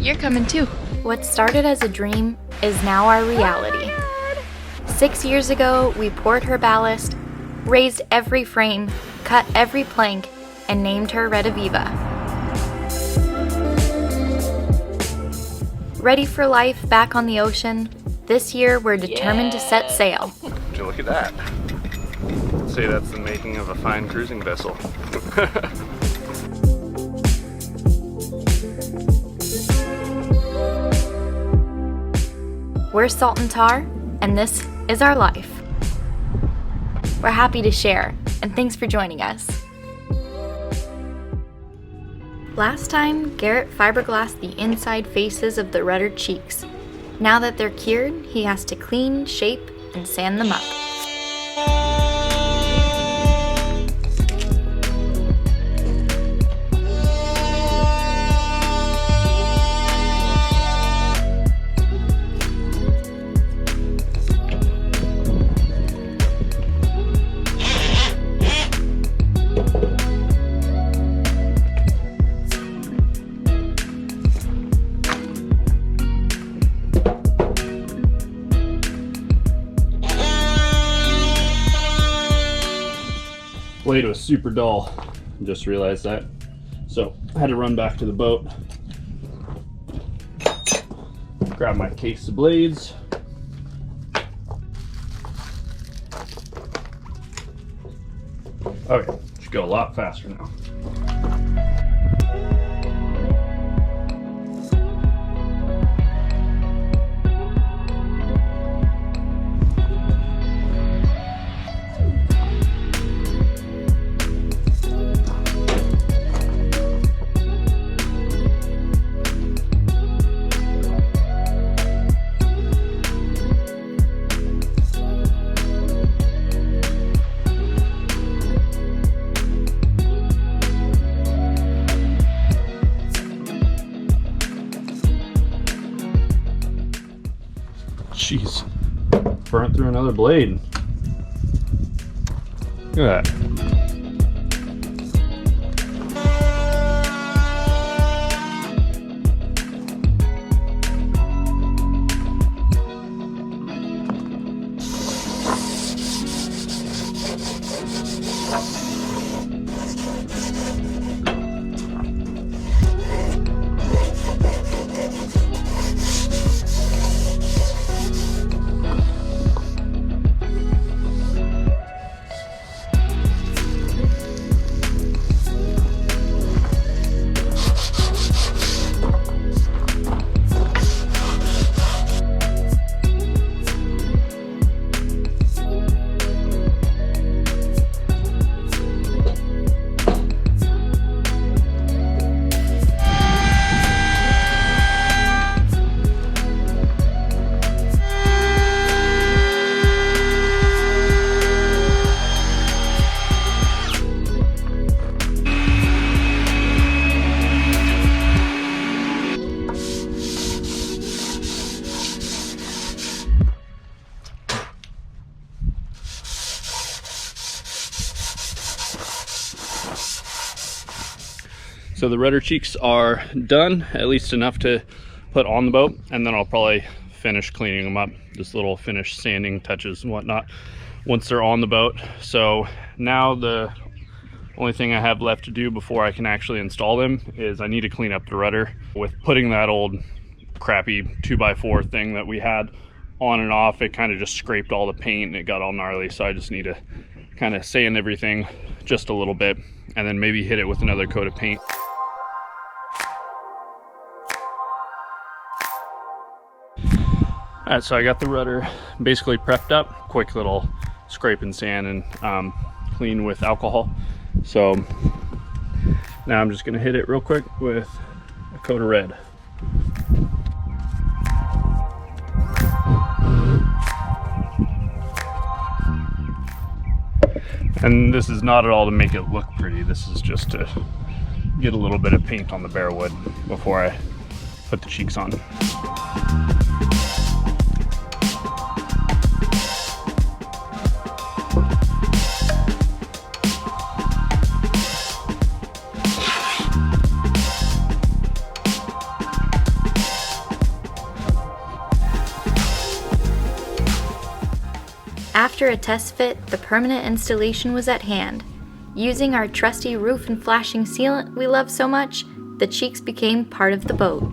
You're coming too. What started as a dream is now our reality. 6 years ago, we poured her ballast, raised every frame, cut every plank, and named her Red Aviva. Ready for life back on the ocean, this year we're determined to set sail. Would you look at that? I'd say that's the making of a fine cruising vessel. We're Salt and Tar, and this is our life. We're happy to share, and thanks for joining us. Last time, Garrett fiberglassed the inside faces of the rudder cheeks. Now that they're cured, he has to clean, shape, and sand them up. Blade was super dull, just realized that. So I had to run back to the boat, grab my case of blades. Okay, should go a lot faster now. Jeez, burnt through another blade. Look at that. So the rudder cheeks are done, at least enough to put on the boat, and then I'll probably finish cleaning them up, just little finish sanding touches and whatnot once they're on the boat. So now the only thing I have left to do before I can actually install them is I need to clean up the rudder. With putting that old crappy 2x4 thing that we had on and off, it kind of just scraped all the paint and it got all gnarly, so I just need to kind of sand everything just a little bit and then maybe hit it with another coat of paint. Alright, so I got the rudder basically prepped up, quick little scrape and sand and clean with alcohol. So now I'm just gonna hit it real quick with a coat of red. And this is not at all to make it look pretty, this is just to get a little bit of paint on the bare wood before I put the cheeks on. After a test fit, the permanent installation was at hand. Using our trusty roof and flashing sealant we love so much, the Cheeks became part of the boat.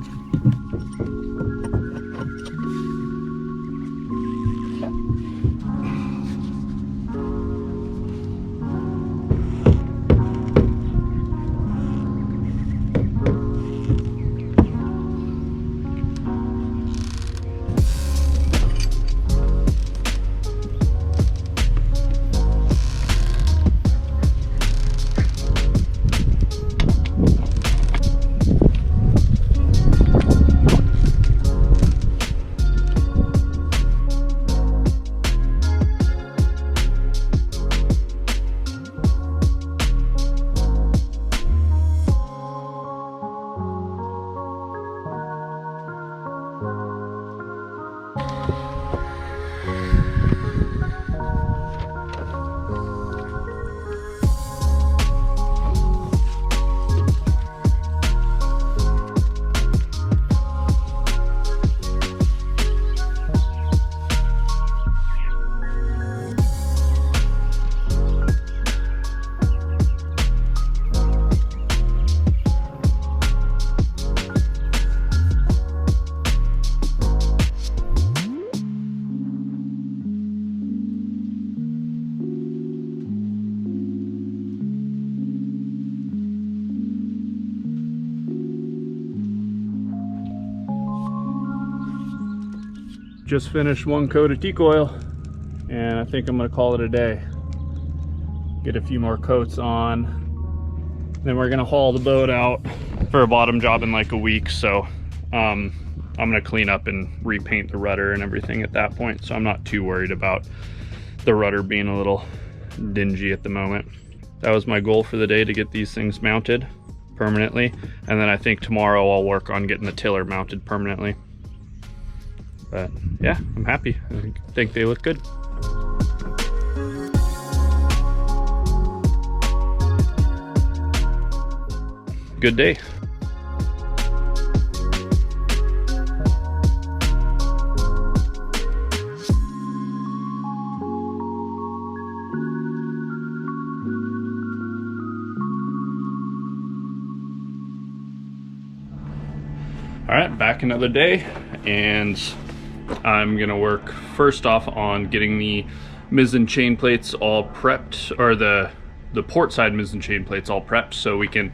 Just finished one coat of teak oil, and I think I'm gonna call it a day. Get a few more coats on, then we're gonna haul the boat out for a bottom job in like a week. So I'm gonna clean up and repaint the rudder and everything at that point, so I'm not too worried about the rudder being a little dingy at the moment. That was my goal for the day, to get these things mounted permanently, and then I think tomorrow I'll work on getting the tiller mounted permanently. But yeah, I'm happy. I think they look good. Good day. All right, back another day, and I'm gonna work first off on getting the mizzen chain plates all prepped, or the port side mizzen chain plates all prepped, so we can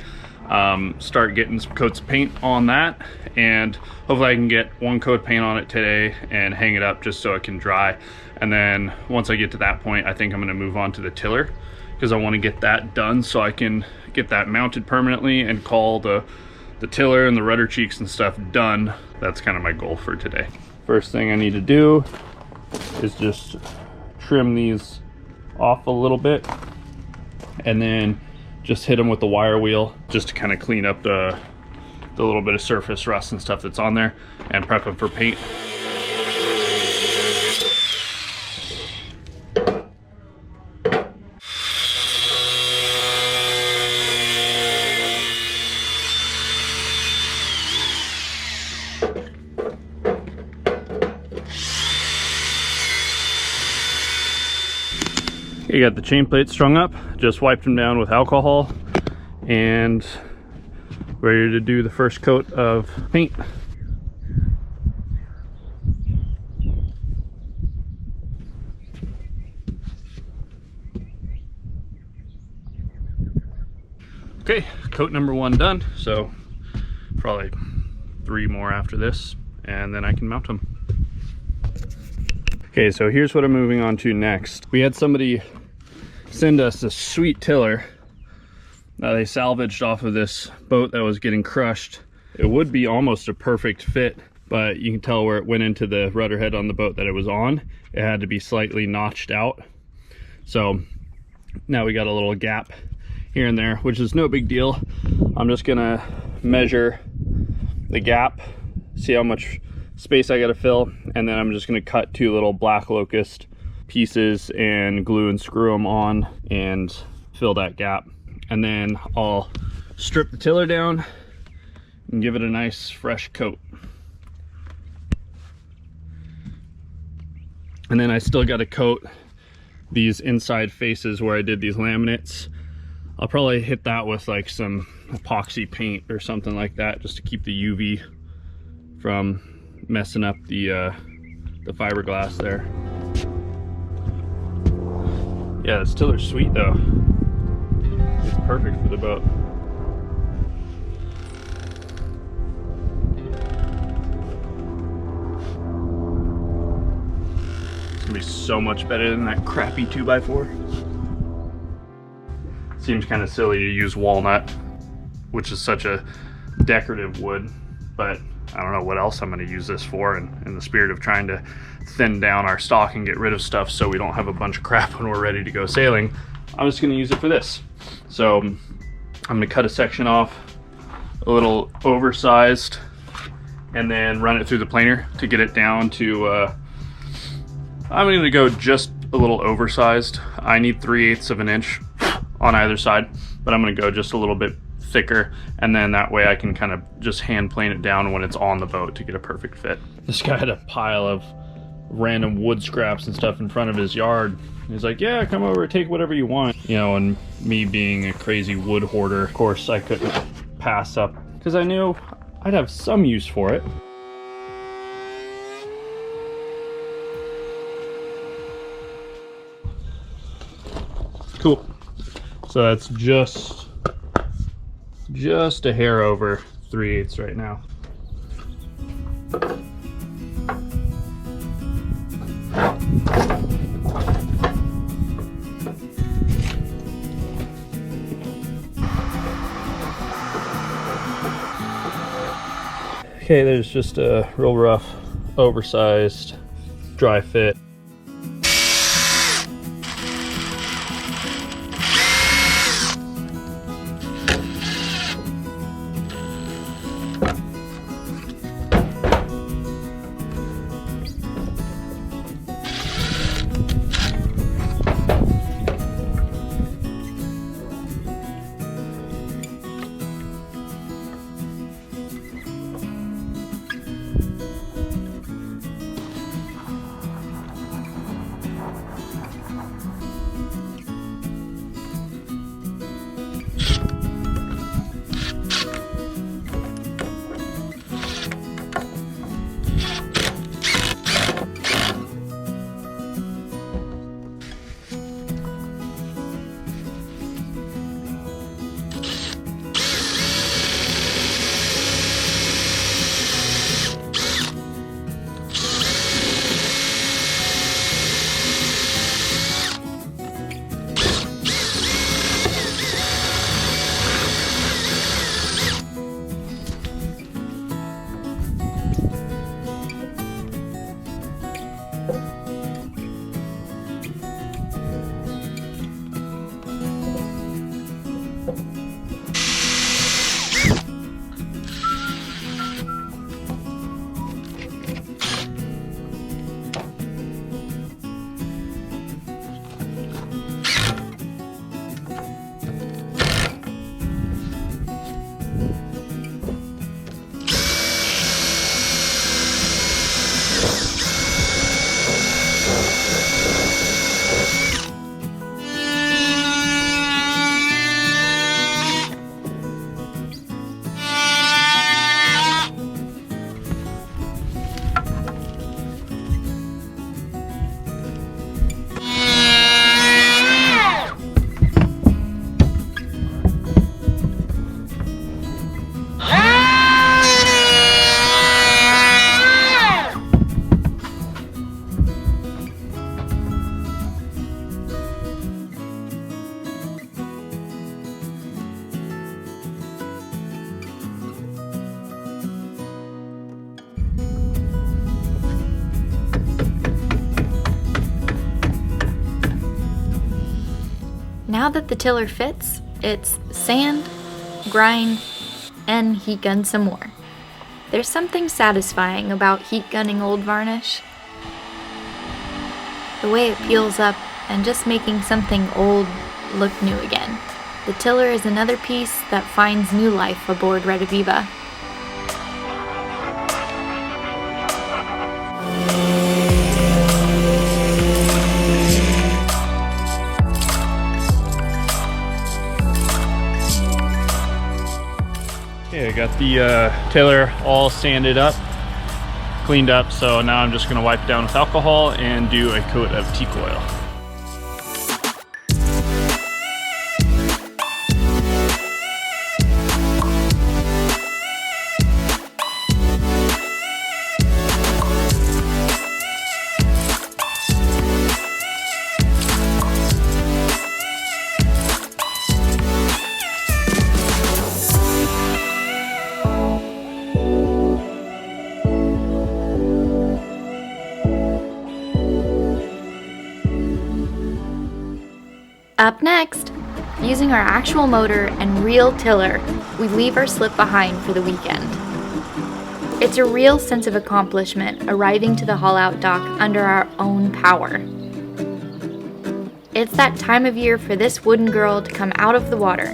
start getting some coats of paint on that, and hopefully I can get one coat of paint on it today and hang it up just so it can dry. And then once I get to that point, I think I'm gonna move on to the tiller, because I want to get that done so I can get that mounted permanently and call the tiller and the rudder cheeks and stuff done. That's kind of my goal for today. First thing I need to do is just trim these off a little bit, and then just hit them with the wire wheel just to kind of clean up the little bit of surface rust and stuff that's on there, and prep them for paint. You got the chain plates strung up, just wiped them down with alcohol, and ready to do the first coat of paint. Okay, coat number one done, so probably 3 more after this, and then I can mount them. Okay, so here's what I'm moving on to next. We had somebody send us a sweet tiller that they salvaged off of this boat that was getting crushed. It would be almost a perfect fit, but you can tell where it went into the rudder head on the boat that it was on. It had to be slightly notched out. So now we got a little gap here and there, which is no big deal. I'm just gonna measure the gap, see how much space I gotta fill, and then I'm just gonna cut 2 little black locust pieces and glue and screw them on and fill that gap. And then I'll strip the tiller down and give it a nice fresh coat. And then I still got to coat these inside faces where I did these laminates. I'll probably hit that with like some epoxy paint or something like that, just to keep the UV from messing up the fiberglass there. Yeah, this tiller's sweet though. It's perfect for the boat. It's gonna be so much better than that crappy 2x4. Seems kind of silly to use walnut, which is such a decorative wood, but I don't know what else I'm going to use this for, in the spirit of trying to thin down our stock and get rid of stuff so we don't have a bunch of crap when we're ready to go sailing. I'm just going to use it for this. So I'm going to cut a section off a little oversized and then run it through the planer to get it down to, I'm going to go just a little oversized. I need 3/8 of an inch on either side, but I'm going to go just a little bit thicker, and then that way I can kind of just hand plane it down when it's on the boat to get a perfect fit. This guy had a pile of random wood scraps and stuff in front of his yard. He's like, yeah, come over, take whatever you want. You know, and me being a crazy wood hoarder, of course I couldn't pass up, because I knew I'd have some use for it. Cool. So that's just a hair over 3/8 right now. Okay, there's just a real rough, oversized, dry fit. Now that the tiller fits, it's sand, grind, and heat gun some more. There's something satisfying about heat gunning old varnish. The way it peels up and just making something old look new again. The tiller is another piece that finds new life aboard Red Aviva. Got the tiller all sanded up, cleaned up, so now I'm just gonna wipe it down with alcohol and do a coat of teak oil. Up next, using our actual motor and real tiller, we leave our slip behind for the weekend. It's a real sense of accomplishment arriving to the haul-out dock under our own power. It's that time of year for this wooden girl to come out of the water,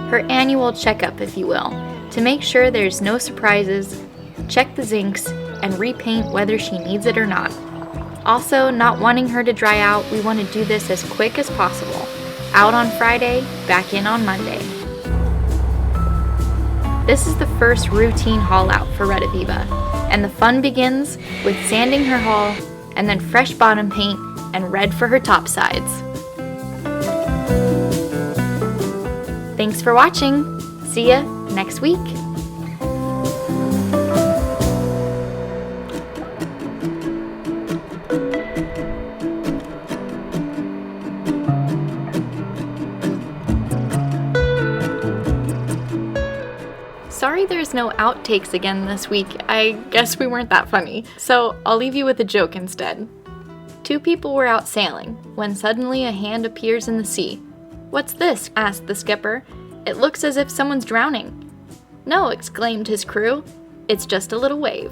her annual checkup, if you will, to make sure there's no surprises, check the zincs, and repaint whether she needs it or not. Also, not wanting her to dry out, we want to do this as quick as possible. Out on Friday, back in on Monday. This is the first routine haul out for Red Aviva, and the fun begins with sanding her hull and then fresh bottom paint and red for her top sides. Thanks for watching. See ya next week. Sorry there's no outtakes again this week. I guess we weren't that funny. So I'll leave you with a joke instead. Two people were out sailing when suddenly a hand appears in the sea. "What's this?" asked the skipper. "It looks as if someone's drowning." "No," exclaimed his crew. "It's just a little wave."